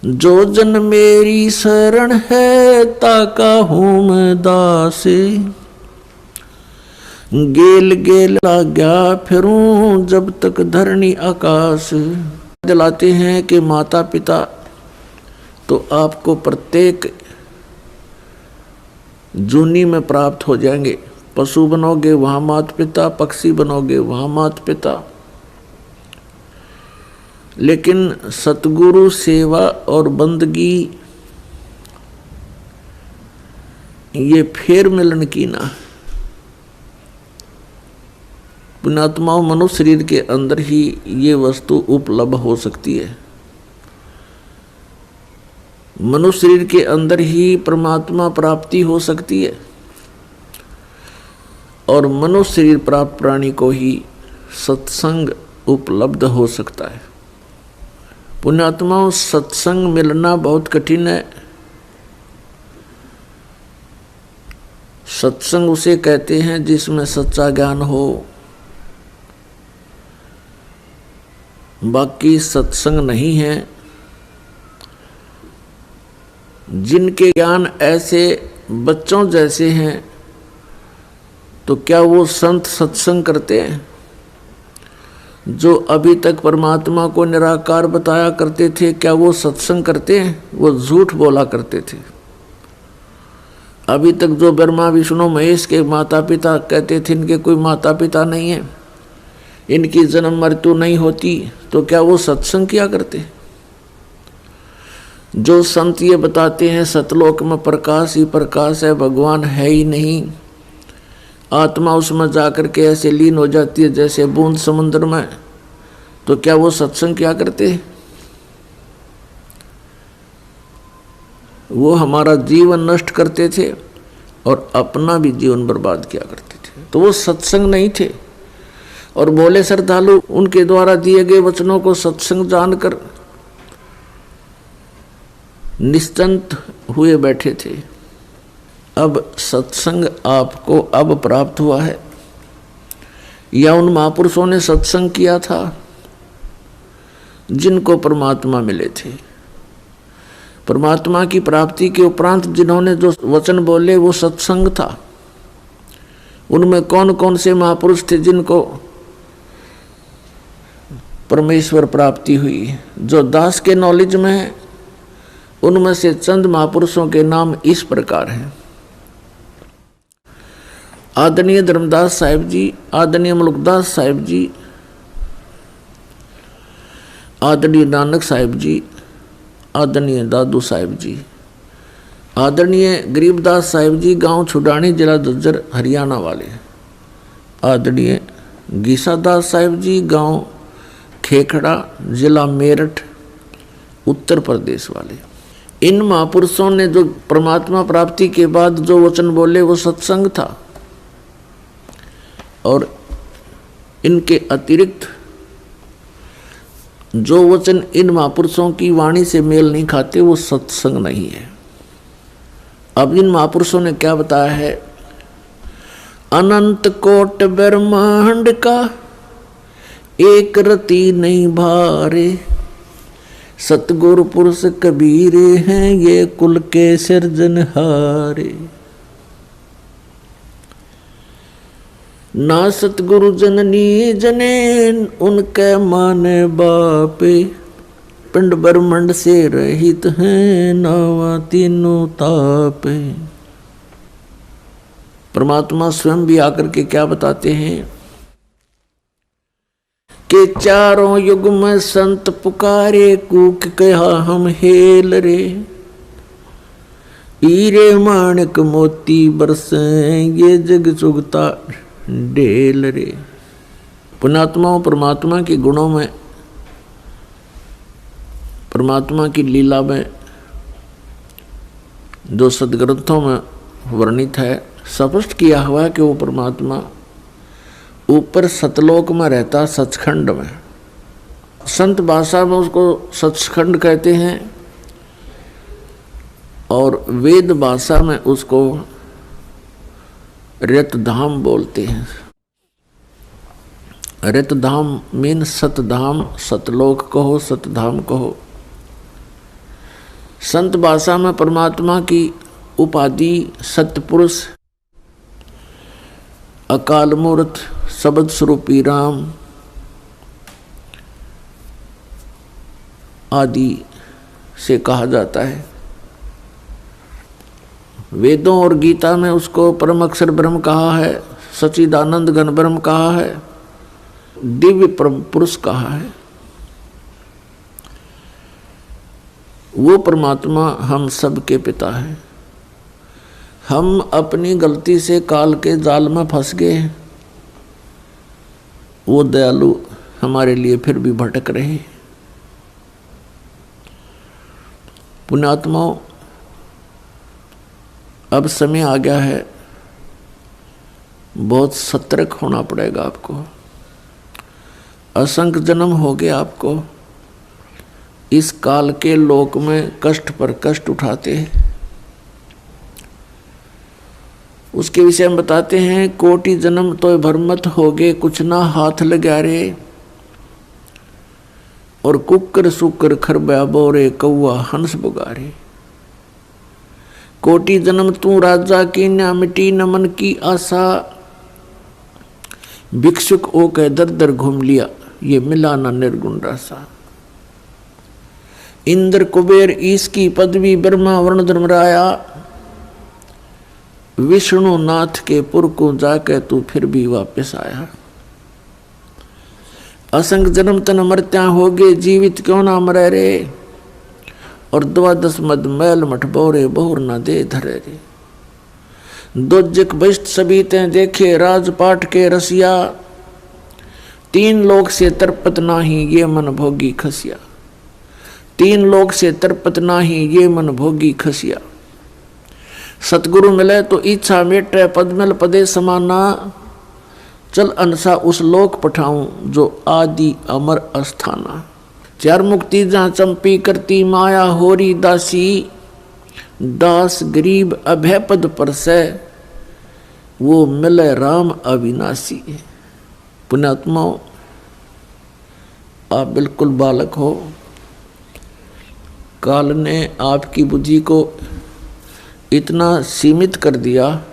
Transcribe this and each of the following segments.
जो जन मेरी शरण है ताका हूं मैं दास, गेल गेल लाग्या फिरूं जब तक धरणी आकाश। दिलाते हैं कि माता पिता तो आपको प्रत्येक जूनी में प्राप्त हो जाएंगे। पशु बनोगे वहां माता पिता, पक्षी बनोगे वहां माता पिता, लेकिन सतगुरु सेवा और बंदगी ये फेर मिलन की ना। पुण्यात्माओं, मनुष्य शरीर के अंदर ही ये वस्तु उपलब्ध हो सकती है। मनुष्य शरीर के अंदर ही परमात्मा प्राप्ति हो सकती है और मनुष्य शरीर प्राप्त प्राणी को ही सत्संग उपलब्ध हो सकता है। पुण्यात्माओं, सत्संग मिलना बहुत कठिन है। सत्संग उसे कहते हैं जिसमें सच्चा ज्ञान हो। बाकी सत्संग नहीं है। जिनके ज्ञान ऐसे बच्चों जैसे हैं तो क्या वो संत सत्संग करते हैं? जो अभी तक परमात्मा को निराकार बताया करते थे, क्या वो सत्संग करते हैं? वो झूठ बोला करते थे। अभी तक जो ब्रह्मा विष्णु महेश के माता पिता कहते थे इनके कोई माता पिता नहीं है, इनकी जन्म मृत्यु नहीं होती, तो क्या वो सत्संग किया करते? जो संत ये बताते हैं सतलोक में प्रकाश ही प्रकाश है, भगवान है ही नहीं, आत्मा उसमें जाकर के ऐसे लीन हो जाती है जैसे बूंद समुद्र में, तो क्या वो सत्संग क्या करते? वो हमारा जीवन नष्ट करते थे और अपना भी जीवन बर्बाद किया करते थे, तो वो सत्संग नहीं थे। और बोले श्रद्धालु उनके द्वारा दिए गए वचनों को सत्संग जानकर निश्चिंत हुए बैठे थे। अब सत्संग आपको अब प्राप्त हुआ है या उन महापुरुषों ने सत्संग किया था जिनको परमात्मा मिले थे? परमात्मा की प्राप्ति के उपरांत जिन्होंने जो वचन बोले वो सत्संग था। उनमें कौन कौन से महापुरुष थे जिनको परमेश्वर प्राप्ति हुई? जो दास के नॉलेज में है उनमें से चंद महापुरुषों के नाम इस प्रकार हैं। आदरणीय धर्मदास साहिब जी, आदरणीय मुल्कदास साहिब जी, आदरणीय नानक साहिब जी, आदरणीय दादू साहिब जी, आदरणीय गरीबदास साहिब जी, गांव छुडानी, जिला झज्जर, हरियाणा वाले, आदरणीय गीसादास साहिब जी, गांव खेखड़ा, जिला मेरठ, उत्तर प्रदेश वाले। इन महापुरुषों ने जो परमात्मा प्राप्ति के बाद जो वचन बोले वो सत्संग था, और इनके अतिरिक्त जो वचन इन महापुरुषों की वाणी से मेल नहीं खाते वो सत्संग नहीं है। अब इन महापुरुषों ने क्या बताया है? अनंत कोट ब्रह्मांड का एक रति नहीं भारे, सतगुरु पुरुष कबीर हैं ये कुल के सिरजनहारे। ना सतगुरु जननी जने उनके माने बापे, पिंड ब्रह्मंड से रहित हैं नावा तीनों तापे। परमात्मा स्वयं भी आकर के क्या बताते हैं कि चारों युग में संत पुकारे, कूक कहा हम हेल रे, हीरे माणिक मोती बरसे ये जग चुगता ढेल रे। पुण्यात्माओं, परमात्मा के गुणों में, परमात्मा की लीला में जो सदग्रंथों में वर्णित है, स्पष्ट किया हुआ है कि वो परमात्मा ऊपर सतलोक में रहता, सचखंड में। संत भाषा में उसको सचखंड कहते हैं और वेद भाषा में उसको रतधाम बोलते हैं। रतधाम मीन सतधाम, सतलोक कहो, सतधाम कहो। संत भाषा में परमात्मा की उपाधि सतपुरुष, अकाल मूर्त, शब्द स्वरूपी राम आदि से कहा जाता है। वेदों और गीता में उसको परम अक्षर ब्रह्म कहा है, सच्चिदानंद घन ब्रह्म कहा है, दिव्य परम पुरुष कहा है। वो परमात्मा हम सब के पिता है। हम अपनी गलती से काल के जाल में फंस गए, वो दयालु हमारे लिए फिर भी भटक रहे। पुण्यात्माओं, अब समय आ गया है, बहुत सतर्क होना पड़ेगा आपको। असंख्य जन्म हो गए आपको इस काल के लोक में कष्ट पर कष्ट उठाते हैं। उसके विषय में बताते हैं, कोटि जन्म तो भरमत हो गए, कुछ ना हाथ लगा रे। और कुकर सुकर खरबा बोरे, कौआ हंस बुगारे। कोटि जन्म तू राजा की, न मिटी न मन की आशा। भिक्षुक ओ कह दर दर घूम लिया, ये मिला न निर्गुण रासा। इंद्र कुबेर ईश की पदवी, ब्रह्मा वर्ण धर्मराया। विष्णु नाथ के पुर को जाके तू फिर भी वापस आया। असंख्य जन्म तन मरत्या हो गए, जीवित क्यों ना मरे रे। और 12 मद मैल मठ बोरे, बहुर न दे धरे रे। दोजक बष्ट सभी ते देखे, राजपाट के रसिया। 3 लोक से तरपत नाही, ये मन भोगी खसिया। 3 लोक से तरपत नाही, ये मन भोगी खसिया। सतगुरु मिले तो इच्छा मेटे, पदमल पदे समाना। चल अनसा उस लोक पठाऊं, जो आदि अमर अस्थाना। 4 मुक्ति जहाँ चंपी करती, माया होरी दासी। दास गरीब अभय पद पर से, वो मिले राम अविनाशी। पुण्यात्माओं, आप बिल्कुल बालक हो। काल ने आपकी बुद्धि को इतना सीमित कर दिया,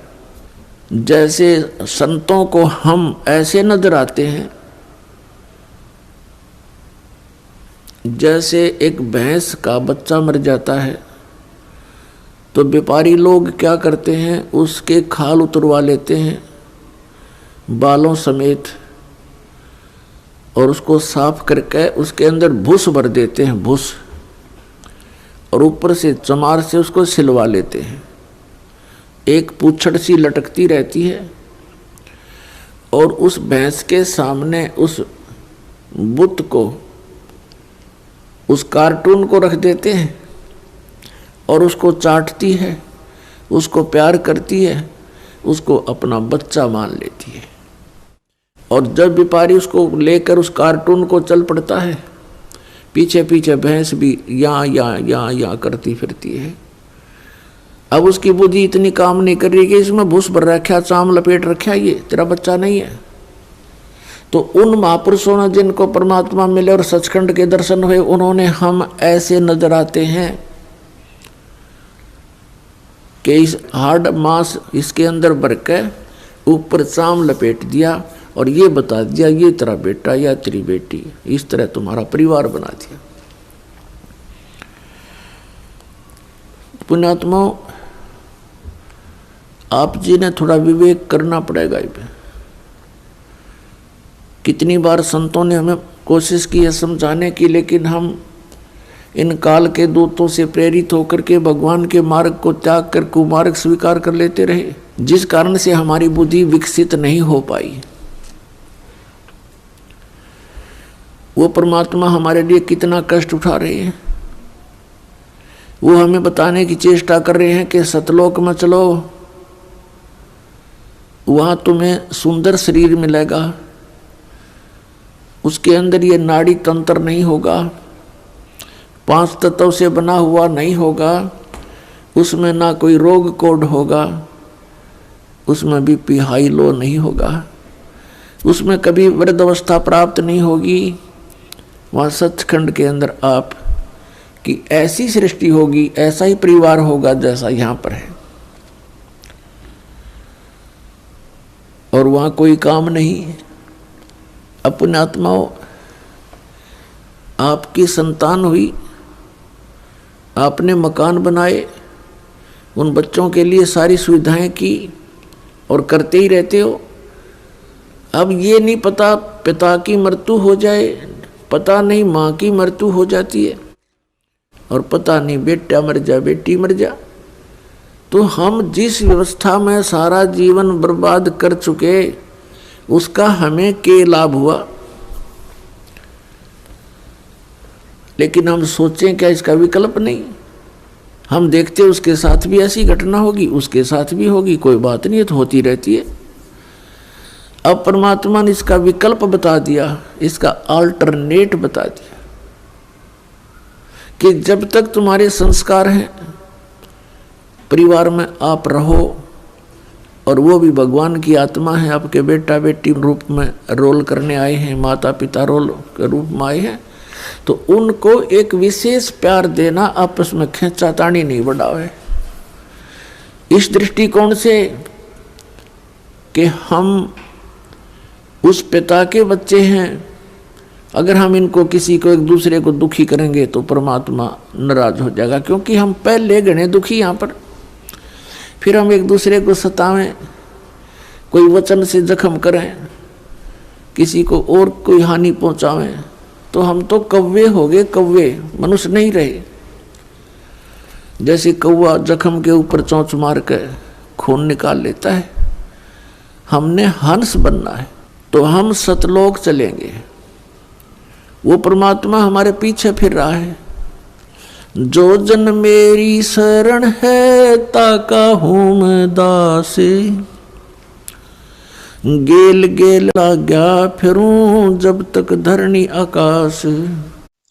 जैसे संतों को हम ऐसे नजर आते हैं जैसे एक भैंस का बच्चा मर जाता है तो व्यापारी लोग क्या करते हैं, उसके खाल उतरवा लेते हैं बालों समेत, और उसको साफ करके उसके अंदर भूस भर देते हैं, भूस, और ऊपर से चमार से उसको सिलवा लेते हैं। एक पूंछड़ सी लटकती रहती है, और उस भैंस के सामने उस बुत को, उस कार्टून को रख देते हैं, और उसको चाटती है, उसको प्यार करती है, उसको अपना बच्चा मान लेती है। और जब व्यापारी उसको लेकर उस कार्टून को चल पड़ता है, पीछे पीछे भैंस भी या करती फिरती है। अब उसकी बुद्धि इतनी काम नहीं कर रही कि इसमें भूस भर रखा, चाम लपेट रखा, ये तेरा बच्चा नहीं है। तो उन महापुरुषों ने जिनको परमात्मा मिले और सचखंड के दर्शन हुए, उन्होंने हम ऐसे नजर आते हैं कि इस हार्ड मांस इसके अंदर भर के ऊपर चाम लपेट दिया और ये बता दिया ये तेरा बेटा या तेरी बेटी, इस तरह तुम्हारा परिवार बना दिया। पुण्यात्माओं, आप जी ने थोड़ा विवेक करना पड़ेगा। कितनी बार संतों ने हमें कोशिश की है समझाने की, लेकिन हम इन काल के दूतों से प्रेरित होकर के भगवान के मार्ग को त्याग कर कुमार्ग स्वीकार कर लेते रहे, जिस कारण से हमारी बुद्धि विकसित नहीं हो पाई। वो परमात्मा हमारे लिए कितना कष्ट उठा रहे हैं, वो हमें बताने की चेष्टा कर रहे हैं कि सतलोक में चलो, वहां तुम्हें सुंदर शरीर मिलेगा, उसके अंदर ये नाड़ी तंत्र नहीं होगा, 5 तत्वों से बना हुआ नहीं होगा, उसमें ना कोई रोग कोड होगा, उसमें बीपी हाई लो नहीं होगा, उसमें कभी वृद्ध अवस्था प्राप्त नहीं होगी। वहाँ सचखंड के अंदर आप कि ऐसी सृष्टि होगी, ऐसा ही परिवार होगा जैसा यहां पर है, और वहां कोई काम नहीं। अपने आत्माओं, आपकी संतान हुई, आपने मकान बनाए, उन बच्चों के लिए सारी सुविधाएं की और करते ही रहते हो। अब ये नहीं पता पिता की मृत्यु हो जाए, पता नहीं माँ की मृत्यु हो जाती है, और पता नहीं बेटा मर जा, बेटी मर जा। तो हम जिस व्यवस्था में सारा जीवन बर्बाद कर चुके, उसका हमें क्या लाभ हुआ? लेकिन हम सोचें क्या इसका विकल्प नहीं? हम देखते उसके साथ भी ऐसी घटना होगी, उसके साथ भी होगी, कोई बात नहीं, तो होती रहती है। अब परमात्मा ने इसका विकल्प बता दिया, इसका अल्टरनेट बता दिया कि जब तक तुम्हारे संस्कार हैं, परिवार में आप रहो, और वो भी भगवान की आत्मा है, आपके बेटा बेटी रूप में रोल करने आए हैं, माता पिता रोल के रूप में आए हैं, तो उनको एक विशेष प्यार देना, आपस में खींचातानी नहीं बढ़ावे। इस दृष्टिकोण से कि हम उस पिता के बच्चे हैं, अगर हम इनको किसी को एक दूसरे को दुखी करेंगे तो परमात्मा नाराज हो जाएगा, क्योंकि हम पहले गणे दुखी यहाँ पर। फिर हम एक दूसरे को सतावें, कोई वचन से जख्म करें, किसी को और कोई हानि पहुंचावें, तो हम तो कौवे हो गए, कौवे, मनुष्य नहीं रहे। जैसे कौवा जख्म के ऊपर चोंच मार के खून निकाल लेता है, हमने हंस बनना है, तो हम सतलोक चलेंगे। वो परमात्मा हमारे पीछे फिर रहा है। जो जन मेरी शरण है, ताका हूँ मैं दास, गेल गेल आज्ञा फिरूं जब तक धरणी आकाश।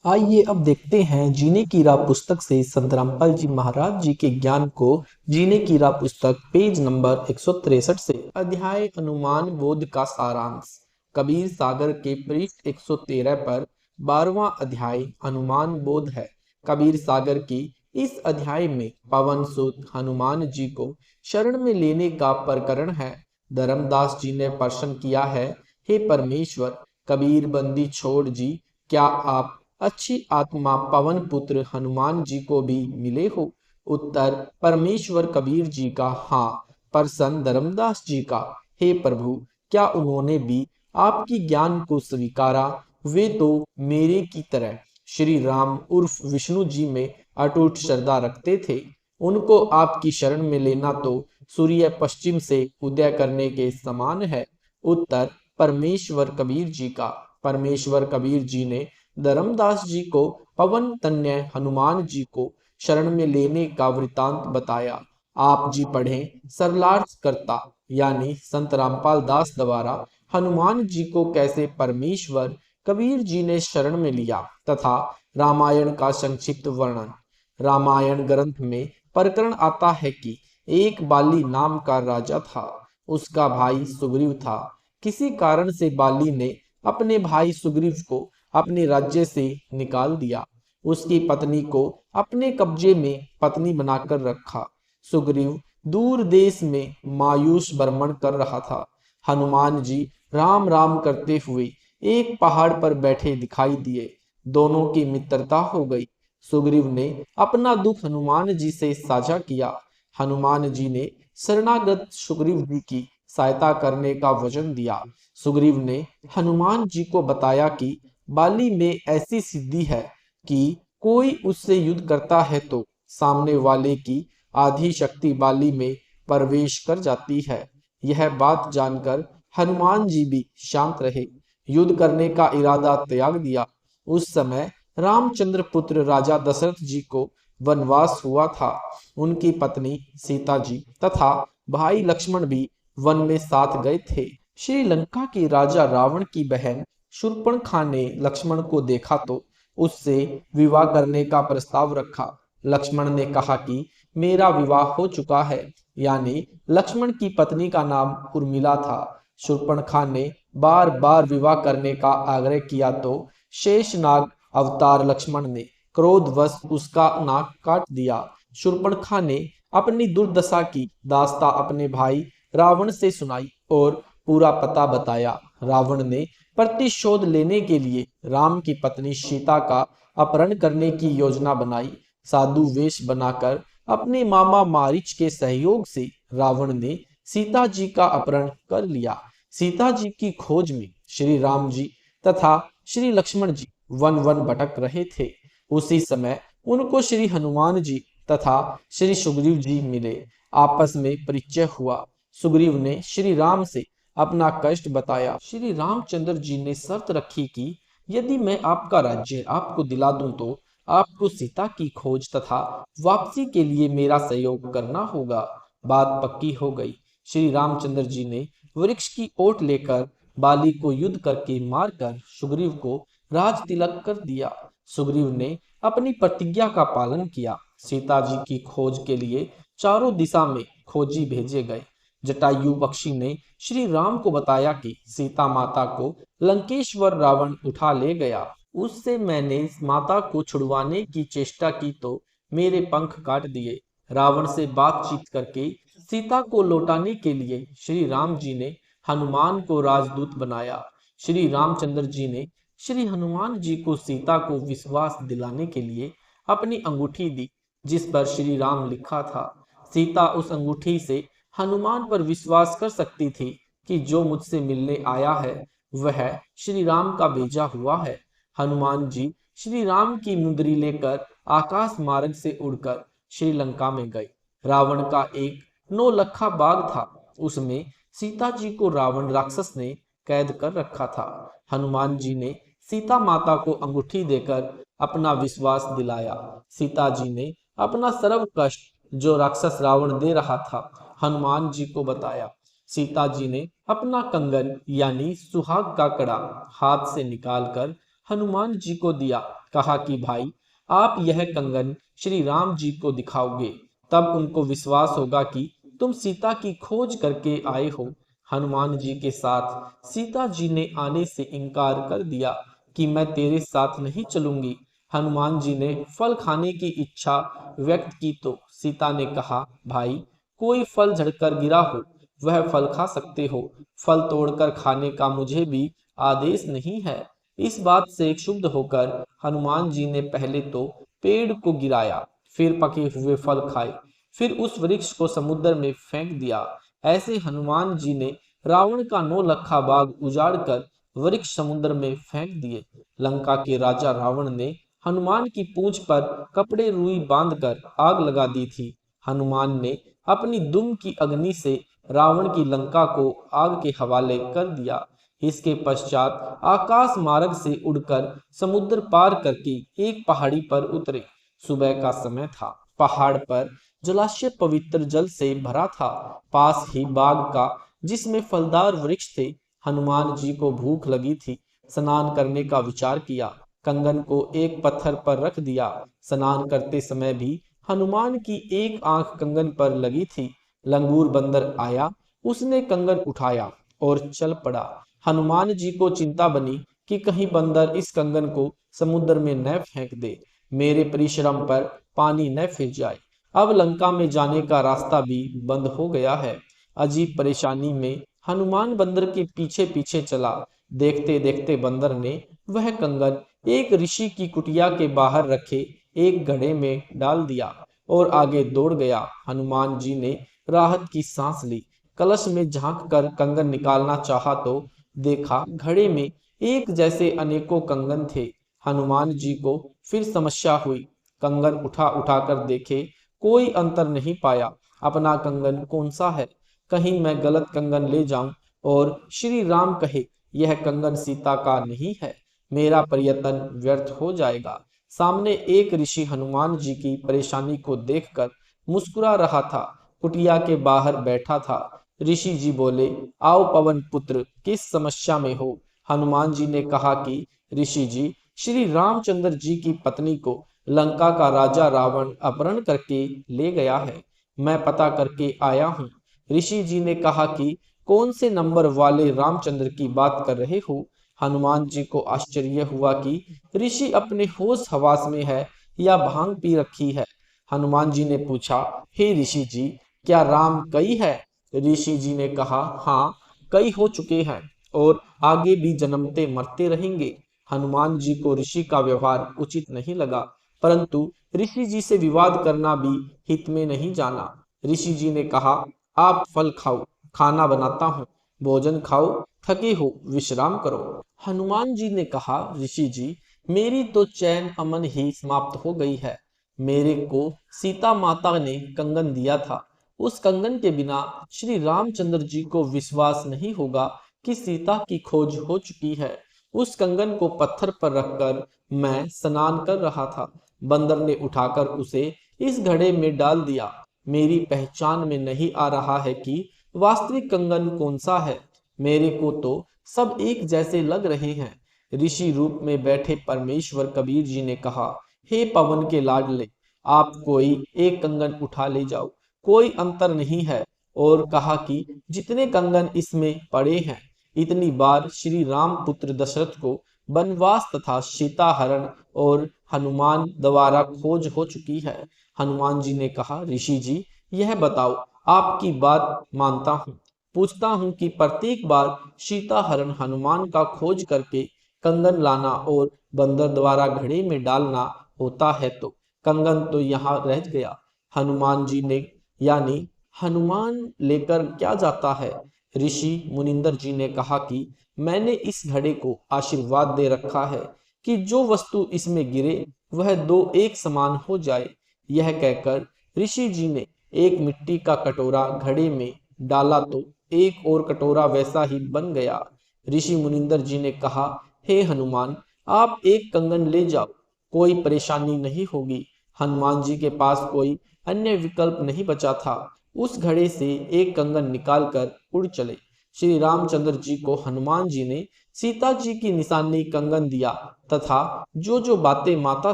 आइए अब देखते हैं जीने की राह पुस्तक से संत रामपाल जी महाराज जी के ज्ञान को। जीने की राह पुस्तक पेज नंबर 163 से अध्याय अनुमान बोध का सारांश। कबीर सागर के पृष्ठ 113 पर 12वां अध्याय अनुमान बोध है। कबीर सागर की इस अध्याय में पवन सुत हनुमान जी को शरण में लेने का प्रकरण है। धर्मदास जी ने प्रश्न किया है, हे परमेश्वर, कबीर बंदी छोड़ जी, क्या आप अच्छी आत्मा पवन पुत्र हनुमान जी को भी मिले हो? उत्तर परमेश्वर कबीर जी का हाँ। प्रश्न धर्मदास जी का, हे प्रभु, क्या उन्होंने भी आपकी ज्ञान को स्वीकारा? वे तो मेरे की तरह श्री राम उर्फ विष्णु जी में अटूट श्रद्धा रखते थे। उनको आपकी शरण में लेना तो सूर्य पश्चिम से उदय करने के समान है। उत्तर परमेश्वर कबीर जी का। परमेश्वर कबीर जी ने धर्मदास जी को पवन तनय हनुमान जी को शरण में लेने का वृतांत बताया। आप जी पढ़ें, सरलार्थ करता यानी संत रामपाल दास द्वारा हनुमान जी को कैसे परमेश्वर कबीर जी ने शरण में लिया तथा रामायण का संक्षिप्त वर्णन। रामायण ग्रंथ में प्रकरण आता है कि एक बाली नाम का राजा था। उसका भाई सुग्रीव था। किसी कारण से बाली ने अपने भाई सुग्रीव को अपने राज्य से निकाल दिया। उसकी पत्नी को अपने कब्जे में पत्नी बनाकर रखा। सुग्रीव दूर देश में मायूस भ्रमण कर रहा था। हनुमान जी राम राम करते हुए एक पहाड़ पर बैठे दिखाई दिए। दोनों की मित्रता हो गई। सुग्रीव ने अपना दुख हनुमान जी से साझा किया। हनुमान जी ने शरणागत सुग्रीव जी की सहायता करने का वचन दिया। सुग्रीव ने हनुमान जी को बताया कि बाली में ऐसी सिद्धि है कि कोई उससे युद्ध करता है तो सामने वाले की आधी शक्ति बाली में प्रवेश कर जाती है। यह बात जानकर हनुमान जी भी शांत रहे, युद्ध करने का इरादा त्याग दिया। उस समय रामचंद्र पुत्र राजा दशरथ जी को वनवास हुआ था। उनकी पत्नी सीता जी तथा भाई लक्ष्मण भी वन में साथ गए थे। श्रीलंका के राजा रावण की बहन शूर्पणखा ने लक्ष्मण को देखा तो उससे विवाह करने का प्रस्ताव रखा। लक्ष्मण ने कहा कि मेरा विवाह हो चुका है, यानी लक्ष्मण की पत्नी का नाम उर्मिला था। शूर्पणखा ने बार बार विवाह करने का आग्रह किया तो शेषनाग अवतार लक्ष्मण ने क्रोधवश उसका नाक काट दिया। शूर्पणखा ने अपनी दुर्दशा की दास्ता अपने भाई रावण से सुनाई और पूरा पता बताया। रावण ने प्रतिशोध लेने के लिए राम की पत्नी सीता का अपहरण करने की योजना बनाई। साधु वेश बनाकर अपने मामा मारीच के सहयोग से रावण ने सीता जी का अपहरण कर लिया। सीता जी की खोज में श्री राम जी तथा श्री लक्ष्मण जी वन वन भटक रहे थे। उसी समय उनको श्री हनुमान जी तथा श्री सुग्रीव जी मिले। आपस में परिचय हुआ। सुग्रीव ने श्री राम से अपना कष्ट बताया। श्री रामचंद्र जी ने शर्त रखी कि यदि मैं आपका राज्य आपको दिला दूं तो आपको सीता की खोज तथा वापसी के लिए मेरा सहयोग करना होगा। बात पक्की हो गई। श्री रामचंद्र जी ने वृक्ष की ओट लेकर बाली को युद्ध करके मारकर सुग्रीव को राज तिलक कर दिया। सुग्रीव ने अपनी प्रतिज्ञा का पालन किया। सीता जी की खोज के लिए चारों दिशा में खोजी भेजे गए। जटायु पक्षी ने श्री राम को बताया कि सीता माता को लंकेश्वर रावण उठा ले गया। उससे मैंने माता को छुड़वाने की चेष्टा की तो मेरे पंख काट दिए। रावण से बातचीत करके सीता को लौटाने के लिए श्री राम जी ने हनुमान को राजदूत बनाया। श्री रामचंद्र जी ने श्री हनुमान जी को सीता को विश्वास दिलाने के लिए अपनी अंगूठी दी, जिस पर श्री राम लिखा था। सीता उस अंगूठी से हनुमान पर विश्वास कर सकती थी कि जो मुझसे मिलने आया है वह श्री राम का भेजा हुआ है। हनुमान जी श्री राम की मुंदरी लेकर आकाश मार्ग से उड़कर श्रीलंका में गए। रावण का एक 9 लखा बाग था। उसमें सीता जी को रावण राक्षस ने कैद कर रखा था। हनुमान जी ने सीता माता को अंगूठी देकर अपना विश्वास दिलाया। सीता जी ने अपना सर्व कष्ट जो राक्षस रावण दे रहा था हनुमान जी को बताया। सीता जी ने अपना कंगन यानी सुहाग का कड़ा हाथ से निकालकर हनुमान जी को दिया। कहा कि भाई आप यह कंगन श्री राम जी को दिखाओगे तब उनको विश्वास होगा कि तुम सीता की खोज करके आए हो। हनुमान जी के साथ सीता जी ने आने से इनकार कर दिया कि मैं तेरे साथ नहीं चलूंगी। हनुमान जी ने फल खाने की इच्छा व्यक्त की तो सीता ने कहा, भाई कोई फल झड़कर गिरा हो वह फल खा सकते हो, फल तोड़कर खाने का मुझे भी आदेश नहीं है। इस बात से क्षुब्ध होकर हनुमान जी ने पहले तो पेड़ को गिराया, फिर पके हुए फल खाए, फिर उस वृक्ष को समुद्र में फेंक दिया। ऐसे हनुमान जी ने रावण का 9 लखा बाग उजाड़कर वृक्ष समुद्र में फेंक दिए। लंका के राजा रावण ने हनुमान की पूंछ पर कपड़े रुई बांधकर आग लगा दी थी। हनुमान ने अपनी दुम की अग्नि से रावण की लंका को आग के हवाले कर दिया। इसके पश्चात आकाश मार्ग से उड़कर समुद्र पार करके एक पहाड़ी पर उतरे। सुबह का समय था। पहाड़ पर जलाशय पवित्र जल से भरा था। पास ही बाग का जिसमें फलदार वृक्ष थे। हनुमान जी को भूख लगी थी। स्नान करने का विचार किया। कंगन को एक पत्थर पर रख दिया। स्नान करते समय भी हनुमान की एक आंख कंगन पर लगी थी। लंगूर बंदर आया, उसने कंगन उठाया और चल पड़ा। हनुमान जी को चिंता बनी कि कहीं बंदर इस कंगन को समुद्र में न फेंक दे, मेरे परिश्रम पर पानी न फिर जाए। अब लंका में जाने का रास्ता भी बंद हो गया है। अजीब परेशानी में हनुमान बंदर के पीछे पीछे चला। देखते देखते बंदर ने वह कंगन एक ऋषि की कुटिया के बाहर रखे एक घड़े में डाल दिया और आगे दौड़ गया। हनुमान जी ने राहत की सांस ली। कलश में झांक कर कंगन निकालना चाहा तो देखा घड़े में एक जैसे अनेकों कंगन थे। हनुमान जी को फिर समस्या हुई। कंगन उठा उठा कर देखे, कोई अंतर नहीं पाया। अपना कंगन कौन सा है, कहीं मैं गलत कंगन ले जाऊं और श्री राम कहे यह कंगन सीता का नहीं है, मेरा प्रयत्न व्यर्थ हो जाएगा। सामने एक ऋषि हनुमान जी की परेशानी को देखकर मुस्कुरा रहा था। कुटिया के बाहर बैठा था। ऋषि जी बोले, आओ पवन पुत्र, किस समस्या में हो? हनुमान जी ने कहा कि ऋषि जी, श्री रामचंद्र जी की पत्नी को लंका का राजा रावण अपहरण करके ले गया है, मैं पता करके आया हूँ। ऋषि जी ने कहा कि कौन से नंबर वाले रामचंद्र की बात कर रहे हो? हनुमान जी को आश्चर्य हुआ कि ऋषि अपने होश हवास में है या भांग पी रखी है? हनुमान जी ने पूछा, हे ऋषि जी, क्या राम कई है? ऋषि जी ने कहा, हाँ, कई हो चुके हैं और आगे भी जन्मते मरते रहेंगे। हनुमान जी को ऋषि का व्यवहार उचित नहीं लगा, परंतु ऋषि जी से विवाद करना भी हित में नहीं जाना। ऋषि जी ने कहा, आप फल खाओ, खाना बनाता हूँ, भोजन खाओ, थके हो विश्राम करो। हनुमान जी ने कहा, ऋषि जी, मेरी तो चैन अमन ही समाप्त हो गई है। मेरे को सीता माता ने कंगन दिया था। उस कंगन के बिना श्री रामचंद्र जी को विश्वास नहीं होगा कि सीता की खोज हो चुकी है। उस कंगन को पत्थर पर रखकर मैं स्नान कर रहा था। बंदर ने उठाकर उसे इस घड़े में डाल दिया। मेरी पहचान में नहीं आ रहा है कि वास्तविक कंगन कौन सा है। मेरे को तो सब एक जैसे लग रहे हैं। ऋषि रूप में बैठे परमेश्वर कबीर जी ने कहा, हे पवन के लाडले, आप कोई एक कंगन उठा ले जाओ, कोई अंतर नहीं है। और कहा कि जितने कंगन इसमें पड़े हैं, इतनी बार श्री राम पुत्र दशरथ को वनवास तथा सीता हरण और हनुमान द्वारा खोज हो चुकी है। हनुमान जी ने कहा, ऋषि जी, यह बताओ, आपकी बात मानता हूँ, पूछता हूँ कि प्रत्येक बार सीता हरण हनुमान का खोज करके कंगन लाना और बंदर द्वारा घड़े में डालना होता है, तो कंगन तो यहाँ रह गया। हनुमान जी ने यानी हनुमान लेकर क्या जाता है? ऋषि मुनिंदर जी ने कहा कि मैंने इस घड़े को आशीर्वाद दे रखा है कि जो वस्तु इसमें गिरे वह दो एक समान हो जाए। यह कहकर ऋषि जी ने एक मिट्टी का कटोरा घड़े में डाला तो एक और कटोरा वैसा ही बन गया। ऋषि मुनिंदर जी ने कहा, हे हनुमान, आप एक कंगन ले जाओ, कोई परेशानी नहीं होगी। हनुमान जी के पास कोई अन्य विकल्प नहीं बचा था। उस घड़े से एक कंगन निकालकर उड़ चले। श्री रामचंद्र जी को हनुमान जी ने सीता जी की निशानी कंगन दिया तथा जो जो बातें माता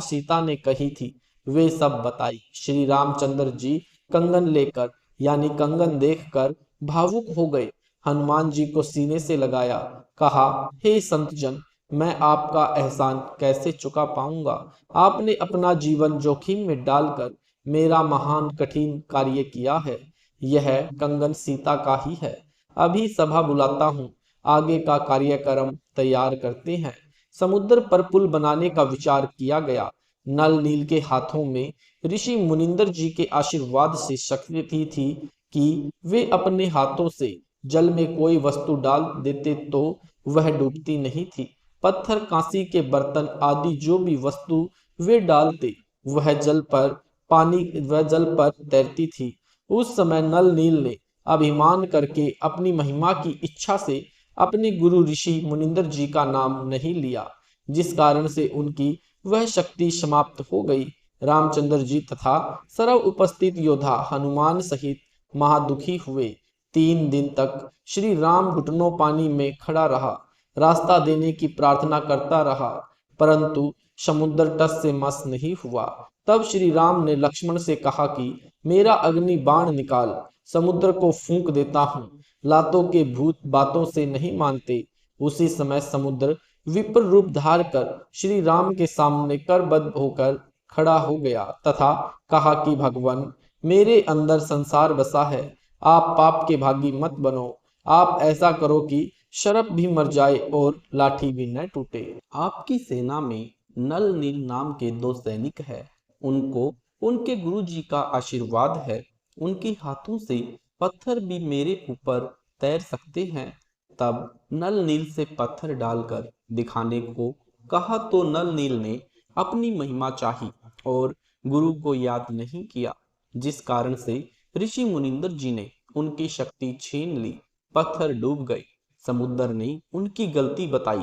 सीता ने कही थी वे सब बताई। श्री रामचंद्र जी कंगन लेकर यानी कंगन देखकर भावुक हो गए। हनुमान जी को सीने से लगाया, कहा, हे संत जन, मैं आपका एहसान कैसे चुका पाऊंगा? आपने अपना जीवन जोखिम में डालकर मेरा महान कठिन कार्य किया है। यह कंगन सीता का ही है। अभी सभा बुलाता हूँ, आगे का कार्यक्रम तैयार करते हैं। समुद्र पर पुल बनाने का विचार किया गया। नल नील के हाथों में ऋषि मुनिंदर जी के आशीर्वाद से शक्ति थी कि वे अपने हाथों से जल में कोई वस्तु डाल देते तो वह डूबती नहीं थी। पत्थर, कांसी के बर्तन आदि जो भी वस्तु वे डालते वह जल पर तैरती थी। उस समय नल नील ने अभिमान करके अपनी महिमा की इच्छा से अपने गुरु ऋषि मुनिंदर जी का नाम नहीं लिया, जिस कारण से उनकी वह शक्ति समाप्त हो गई। रामचंद्र जी तथा सर्व उपस्थित योद्धा हनुमान सहित महादुखी हुए। 3 दिन तक श्री राम घुटनों पानी में खड़ा रहा, रास्ता देने की प्रार्थना करता रहा, परंतु समुद्र टस से मस नहीं हुआ। तब श्री राम ने लक्ष्मण से कहा कि मेरा अग्नि बाण निकाल, समुद्र को फूंक देता हूँ। लातों के भूत बातों से नहीं मानते। उसी समय समुद्र विप्र रूप धार कर श्री राम के सामने करबद्ध होकर खड़ा हो गया तथा कहा कि भगवान, मेरे अंदर संसार बसा है, आप पाप के भागी मत बनो। आप ऐसा करो कि शरप भी मर जाए और लाठी भी न टूटे। आपकी सेना में नल नील नाम के 2 सैनिक हैं। उनको उनके गुरु जी का आशीर्वाद है। उनके हाथों से पत्थर भी मेरे ऊपर तैर सकते हैं। तब नल नील से पत्थर डालकर दिखाने को कहा तो नल नील ने अपनी महिमा चाही और गुरु को याद नहीं किया, जिस कारण से ऋषि मुनिंदर जी ने उनकी शक्ति छीन ली। पत्थर डूब गए। समुद्र ने उनकी गलती बताई।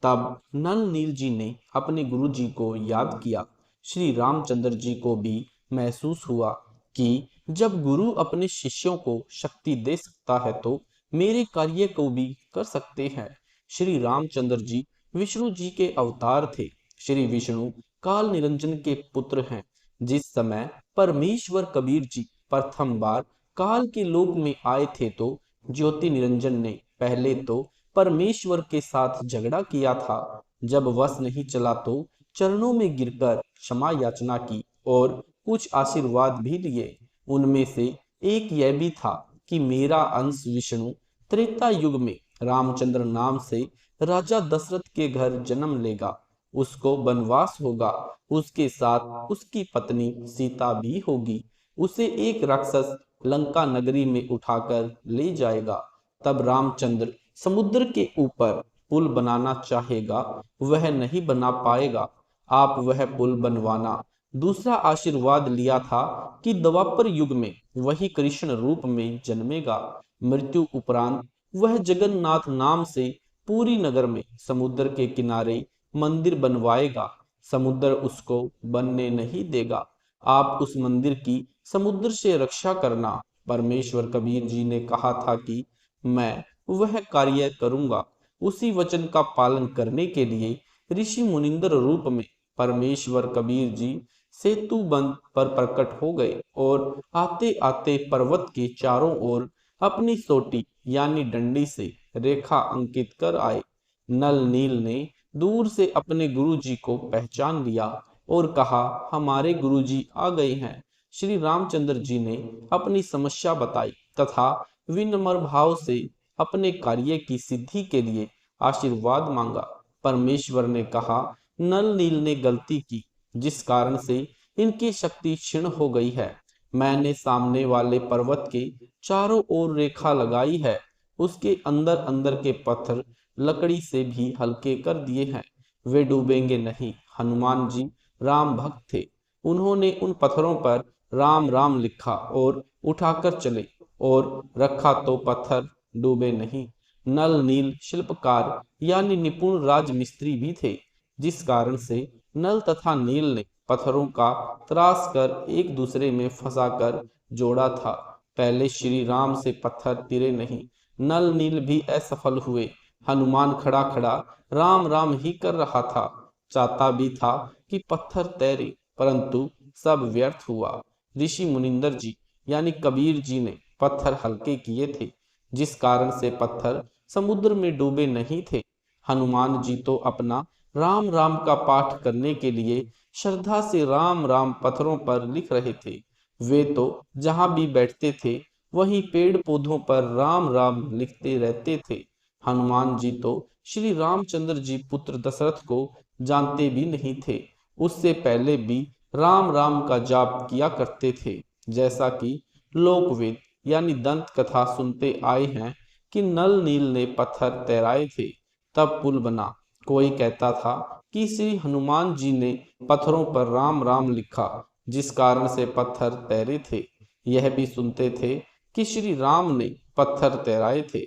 तब नल नील जी ने अपने गुरु जी को याद किया। श्री रामचंद्र जी को भी महसूस हुआ कि जब गुरु अपने शिष्यों को शक्ति दे सकता है तो मेरे कार्य को भी कर सकते हैं। श्री रामचंद्र जी विष्णु जी के अवतार थे। श्री विष्णु काल निरंजन के पुत्र हैं। जिस समय परमेश्वर कबीर जी प्रथम बार काल के लोक में आए थे तो ज्योति निरंजन ने पहले तो परमेश्वर के साथ झगड़ा किया था। जब वश नहीं चला तो चरणों में गिरकर क्षमा याचना की और कुछ आशीर्वाद भी लिए। उनमें से एक यह भी था कि मेरा अंश विष्णु त्रेता युग में रामचंद्र नाम से राजा दशरथ के घर जन्म लेगा, उसको वनवास होगा, उसके साथ उसकी पत्नी सीता भी होगी। उसे एक राक्षस लंका नगरी में उठाकर ले जाएगा। तब रामचंद्र समुद्र के ऊपर पुल बनाना चाहेगा, वह नहीं बना पाएगा, आप वह पुल बनवाना। दूसरा आशीर्वाद लिया था कि द्वापर युग में वही कृष्ण रूप में जन्मेगा। मृत्यु उपरांत वह जगन्नाथ नाम से पूरी नगर में समुद्र के किनारे मंदिर बनवाएगा। समुद्र उसको बनने नहीं देगा, आप उस मंदिर की समुद्र से रक्षा करना। परमेश्वर कबीर जी ने कहा था कि मैं वह कार्य करूंगा। उसी वचन का पालन करने के लिए ऋषि मुनिंदर रूप में परमेश्वर कबीर जी सेतु बंध पर प्रकट हो गए और आते आते पर्वत के चारों ओर अपनी सोटी यानी डंडी से रेखा अंकित कर आए। नल नील ने दूर से अपने गुरुजी को पहचान लिया और कहा, हमारे गुरुजी आ गए हैं। श्री रामचंद्र जी ने अपनी समस्या बताई तथा विनम्र भाव से अपने कार्य की सिद्धि के लिए आशीर्वाद मांगा। परमेश्वर ने कहा, नल नील ने गलती की, जिस कारण से इनकी शक्ति क्षीण हो गई है। मैंने सामने वाले पर्वत के चारों ओर रेखा लगाई है, उसके अंदर अंदर के पत्थर लकड़ी से भी हल्के कर दिए हैं, वे डूबेंगे नहीं। हनुमान जी राम भक्त थे, उन्होंने उन पत्थरों पर राम राम लिखा और उठाकर चले और रखा तो पत्थर डूबे नहीं। नल नील शिल्पकार यानी निपुण राजमिस्त्री भी थे, जिस कारण से नल तथा नील ने पत्थरों का त्रास कर एक दूसरे में फंसाकर जोड़ा था। पहले श्री राम से पत्थर तिरे नहीं, नल नील भी असफल हुए। हनुमान खड़ा खड़ा राम राम ही कर रहा था, चाहता भी था कि पत्थर तैरे, परंतु सब व्यर्थ हुआ। ऋषि मुनिंदर जी यानी कबीर जी ने पत्थर हल्के किए थे, जिस कारण से पत्थर समुद्र में डूबे नहीं थे। हनुमान जी तो अपना राम राम का पाठ करने के लिए श्रद्धा से राम राम पत्थरों पर लिख रहे थे। वे तो जहां भी बैठते थे वहीं पेड़ पौधों पर राम राम लिखते रहते थे। हनुमान जी तो श्री रामचंद्र जी पुत्र दशरथ को जानते भी नहीं थे, उससे पहले भी राम राम का जाप किया करते थे। जैसा कि लोकवेद यानी दंत कथा सुनते आए हैं कि नल नील ने पत्थर तैराए थे, तब पुल बना। कोई कहता था कि श्री हनुमान जी ने पत्थरों पर राम राम लिखा, जिस कारण से पत्थर तैरे थे। यह भी सुनते थे कि श्री राम ने पत्थर तैराए थे।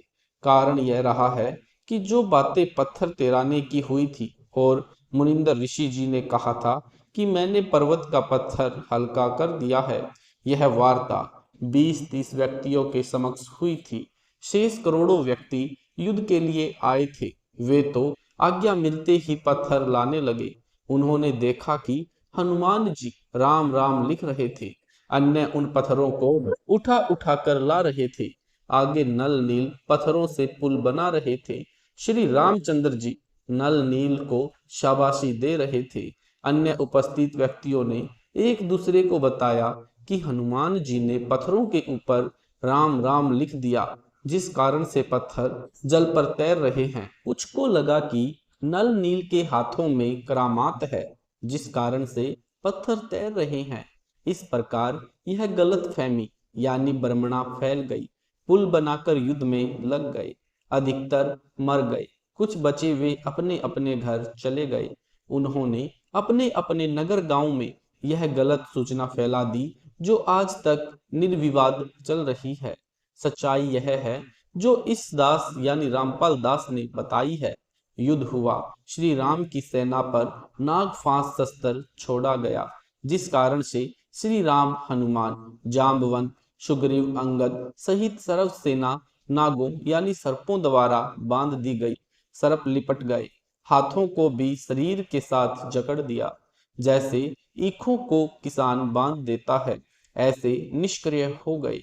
कारण यह रहा है कि जो बातें पत्थर तैराने की हुई थी और मुनिंदर ऋषि जी ने कहा था कि मैंने पर्वत का पत्थर हल्का कर दिया है, यह वार्ता 20-30 व्यक्तियों के समक्ष हुई थी। शेष करोड़ों व्यक्ति युद्ध के लिए आए थे, वे तो आज्ञा मिलते ही पत्थर लाने लगे। उन्होंने देखा कि हनुमान जी राम राम लिख रहे थे, अन्य उन पत्थरों को उठा उठा कर ला रहे थे। आगे नल नील पत्थरों से पुल बना रहे थे। श्री रामचंद्र जी नल नील को शाबाशी दे रहे थे। अन्य उपस्थित व्यक्तियों ने एक दूसरे को बताया कि हनुमान जी ने पत्थरों के ऊपर राम राम लिख दिया, जिस कारण से पत्थर जल पर तैर रहे हैं। कुछ को लगा कि नल नील के हाथों में करामात है, जिस कारण से पत्थर तैर रहे हैं। इस प्रकार यह गलत फहमी यानी भ्रमणा फैल गई। पुल बनाकर युद्ध में लग गए, अधिकतर मर गए, कुछ बचे वे अपने अपने घर चले गए। उन्होंने अपने अपने नगर गांव में यह गलत सूचना फैला दी, जो आज तक निर्विवाद चल रही है। सच्चाई यह है जो इस दास यानी रामपाल दास ने बताई है। युद्ध हुआ, श्री राम की सेना पर नागफांस शस्त्र छोड़ा गया, जिस कारण से श्री राम, हनुमान, जाम्बवंत, सुग्रीव, अंगद सहित सर्व सेना नागों यानी सर्पों द्वारा बांध दी गई। सर्प लिपट गए, हाथों को भी शरीर के साथ जकड़ दिया। जैसे ईखों को किसान बांध देता है, ऐसे निष्क्रिय हो गए।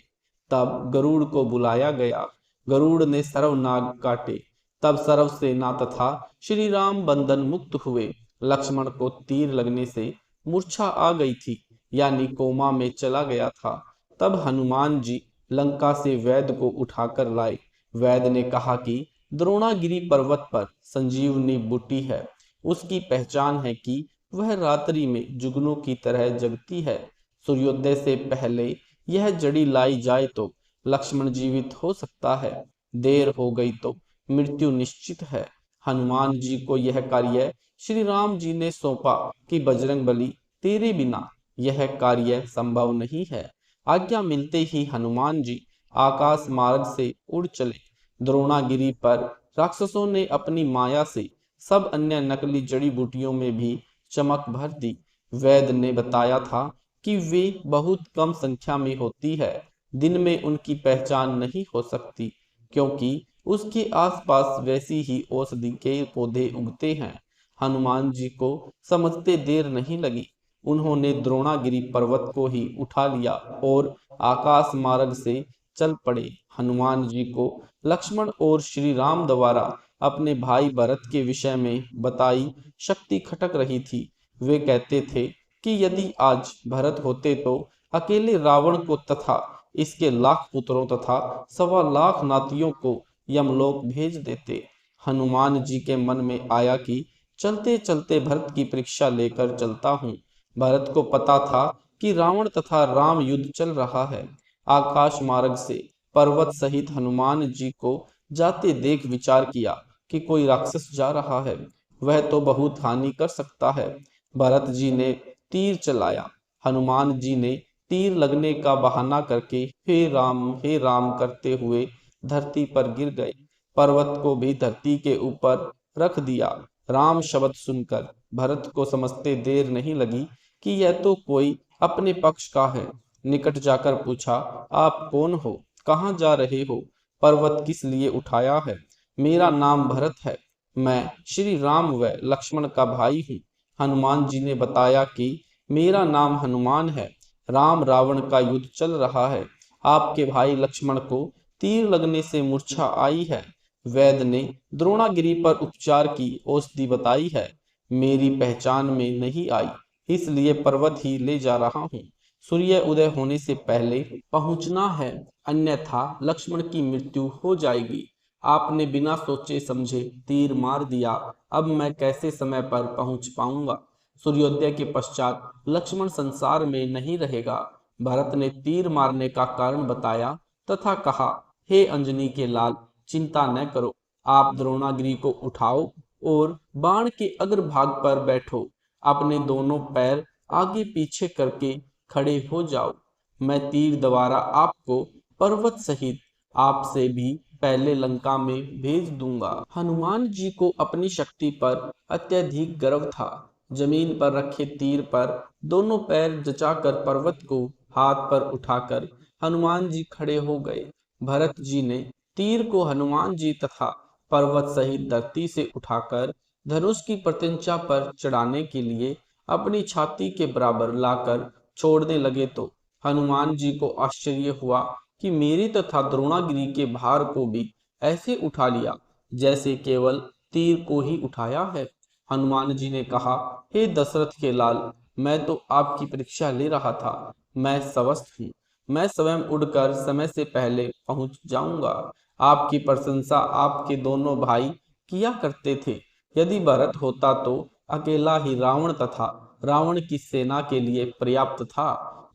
तब गरुड़ को बुलाया गया, गरुड़ ने सर्वनाग काटे। तब सर्व सेना तथा श्री राम बंधन मुक्त हुए। लक्ष्मण को तीर लगने से मूर्छा आ गई थी, यानी कोमा में चला गया था। तब हनुमान जी लंका से वैद्य को उठाकर लाए। वैद्य ने कहा कि द्रोणागिरी पर्वत पर संजीवनी बूटी है। उसकी पहचान है कि वह रात्रि में जुगनू की तरह जगती है। सूर्योदय से पहले यह जड़ी लाई जाए तो लक्ष्मण जीवित हो सकता है, देर हो गई तो मृत्यु निश्चित है। हनुमान जी को यह कार्य श्री राम जी ने सौंपा कि बजरंगबली तेरे बिना यह कार्य संभव नहीं है। आज्ञा मिलते ही हनुमान जी आकाश मार्ग से उड़ चले। द्रोणागिरी पर राक्षसों ने अपनी माया से सब अन्य नकली जड़ी बूटियों में भी चमक भर दी। वैद्य ने बताया था कि वे बहुत कम संख्या में होती है, दिन में उनकी पहचान नहीं हो सकती, क्योंकि उसके आसपास वैसी ही औषधि के पौधे उगते हैं। हनुमान जी को समझते देर नहीं लगी। उन्होंने द्रोणागिरी पर्वत को ही उठा लिया और आकाश मार्ग से चल पड़े। हनुमान जी को लक्ष्मण और श्री राम द्वारा अपने भाई भरत के विषय में बताई शक्ति खटक रही थी। वे कहते थे कि यदि आज भरत होते तो अकेले रावण को तथा इसके लाख पुत्रों तथा 1.25 लाख नातियों को यमलोक भेज देते। हनुमान जी के मन में आया कि चलते चलते भरत की परीक्षा लेकर चलता हूँ। भरत को पता था कि रावण तथा राम युद्ध चल रहा है। आकाश मार्ग से पर्वत सहित हनुमान जी को जाते देख विचार किया कि कोई राक्षस जा रहा है, वह तो बहुत हानि कर सकता है। भरत जी ने तीर चलाया। हनुमान जी ने तीर लगने का बहाना करके हे राम करते हुए धरती पर गिर गए। पर्वत को भी धरती के ऊपर रख दिया। राम शब्द सुनकर भरत को समझते देर नहीं लगी कि यह तो कोई अपने पक्ष का है। निकट जाकर पूछा, आप कौन हो, कहाँ जा रहे हो, पर्वत किस लिए उठाया है? मेरा नाम भरत है, मैं श्री राम व लक्ष्मण का भाई हूँ। हनुमान जी ने बताया कि मेरा नाम हनुमान है, राम रावण का युद्ध चल रहा है, आपके भाई लक्ष्मण को तीर लगने से मूर्छा आई है। वैद्य ने द्रोणागिरी पर उपचार की औषधि बताई है, मेरी पहचान में नहीं आई, इसलिए पर्वत ही ले जा रहा हूँ। सूर्य उदय होने से पहले पहुंचना है, अन्यथा लक्ष्मण की मृत्यु हो जाएगी। आपने बिना सोचे समझे तीर मार दिया, अब मैं कैसे समय पर पहुंच पाऊंगा? सूर्योदय के पश्चात लक्ष्मण संसार में नहीं रहेगा। भरत ने तीर मारने का कारण बताया तथा कहा, हे अंजनी के लाल, चिंता न करो, आप द्रोणागिरी को उठाओ और बाण के अग्रभाग पर बैठो। अपने दोनों पैर आगे पीछे करके खड़े हो जाओ। मैं तीर द्वारा आपको पर्वत सहित आपसे भी पहले लंका में भेज दूंगा। हनुमान जी को अपनी शक्ति पर अत्यधिक गर्व था। जमीन पर रखे तीर पर दोनों पैर जचाकर पर्वत को हाथ पर उठाकर हनुमान जी खड़े हो गए। भरत जी ने तीर को हनुमान जी तथा पर्वत सहित धरती से उठाकर धनुष की प्रत्यंचा पर चढ़ाने के लिए अपनी छाती के बराबर लाकर छोड़ने लगे तो हनुमान जी को आश्चर्य हुआ कि मेरी तथा द्रोणागिरी के भार को भी ऐसे उठा लिया जैसे केवल तीर को ही उठाया है। हनुमान जी ने कहा, हे दशरथ के लाल, मैं तो आपकी परीक्षा ले रहा था, मैं स्वस्थ हूँ, मैं स्वयं उड़कर समय से पहले पहुंच जाऊंगा। आपकी प्रशंसा आपके दोनों भाई किया करते थे। यदि भरत होता तो अकेला ही रावण तथा रावण की सेना के लिए पर्याप्त था।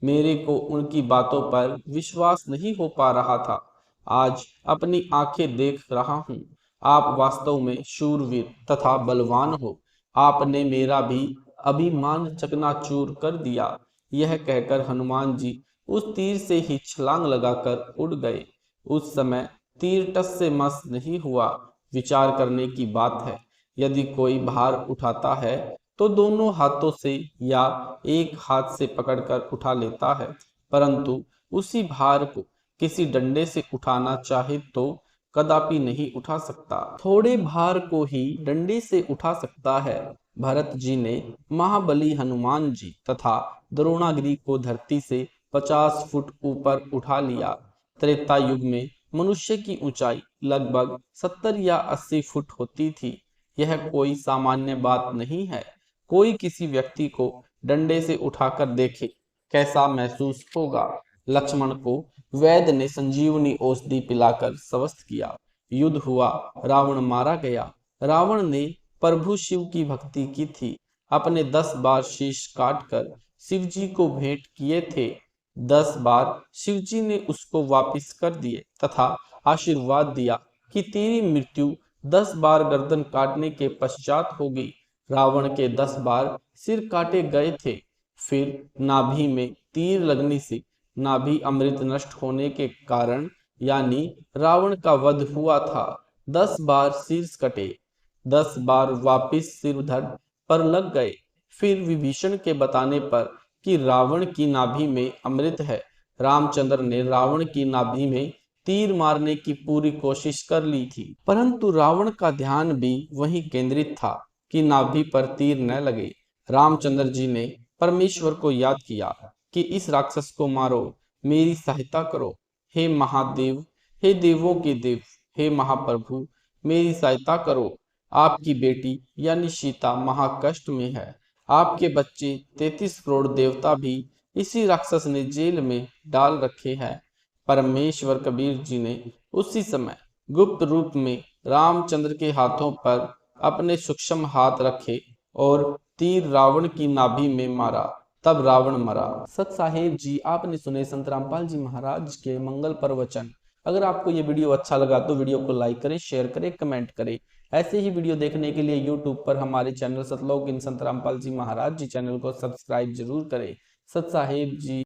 मेरे को उनकी बातों पर विश्वास नहीं हो पा रहा था। आज अपनी आंखें देख रहा हूँ, आप वास्तव में शूरवीर तथा बलवान हो। आपने मेरा भी अभिमान चकनाचूर कर दिया। यह कहकर हनुमान जी उस तीर से ही छलांग लगाकर उड़ गए। उस समय तीर टस से मस नहीं हुआ। विचार करने की बात है, यदि कोई भार उठाता है तो दोनों हाथों से या एक हाथ से पकड़कर उठा लेता है, परंतु उसी भार को किसी डंडे से उठाना चाहे तो कदापि नहीं उठा सकता। थोड़े भार को ही डंडे से उठा सकता है। भरत जी ने महाबली हनुमान जी तथा द्रोणागिरी को धरती से 50 फुट ऊपर उठा लिया। त्रेता युग में मनुष्य की ऊंचाई लगभग 70 या 80 फुट होती थी। यह कोई सामान्य बात नहीं है। कोई किसी व्यक्ति को डंडे से उठाकर देखे, कैसा महसूस होगा। लक्ष्मण को वैद्य ने संजीवनी औषधि पिलाकर स्वस्थ किया। युद्ध हुआ, रावण मारा गया। रावण ने प्रभु शिव की भक्ति की थी, अपने 10 बार शीश काटकर शिव जी को भेंट किए थे। 10 बार शिव जी ने उसको वापिस कर दिए तथा आशीर्वाद दिया कि तेरी मृत्यु 10 बार गर्दन काटने के पश्चात होगी। रावण के 10 बार सिर काटे गए थे, फिर नाभि में तीर लगने से नाभि अमृत नष्ट होने के कारण यानी रावण का वध हुआ था। 10 बार शीर्ष कटे, 10 बार वापिस सिर धड़ पर लग गए। फिर विभीषण के बताने पर कि रावण की नाभि में अमृत है, रामचंद्र ने रावण की नाभि में तीर मारने की पूरी कोशिश कर ली थी, परंतु रावण का ध्यान भी वहीं केंद्रित था कि नाभि पर तीर न लगे। रामचंद्र जी ने परमेश्वर को याद किया कि इस राक्षस को मारो, मेरी सहायता करो। हे महादेव, हे देवों के देव, हे महाप्रभु, मेरी सहायता करो। आपकी बेटी यानी सीता महाकष्ट में है। आपके बच्चे 33 करोड़ देवता भी इसी राक्षस ने जेल में डाल रखे हैं। परमेश्वर कबीर जी ने उसी समय गुप्त रूप में रामचंद्र के हाथों पर अपने सूक्ष्म हाथ रखे और तीर रावण की नाभि में मारा, तब रावण मरा। सत साहेब जी, आपने सुने संत रामपाल जी महाराज के मंगल प्रवचन। अगर आपको ये वीडियो अच्छा लगा तो वीडियो को लाइक करें, शेयर करें, कमेंट करें। ऐसे ही वीडियो देखने के लिए यूट्यूब पर हमारे चैनल सतलोक इन संत रामपाल जी महाराज जी चैनल को सब्सक्राइब जरूर करें। सत साहेब जी।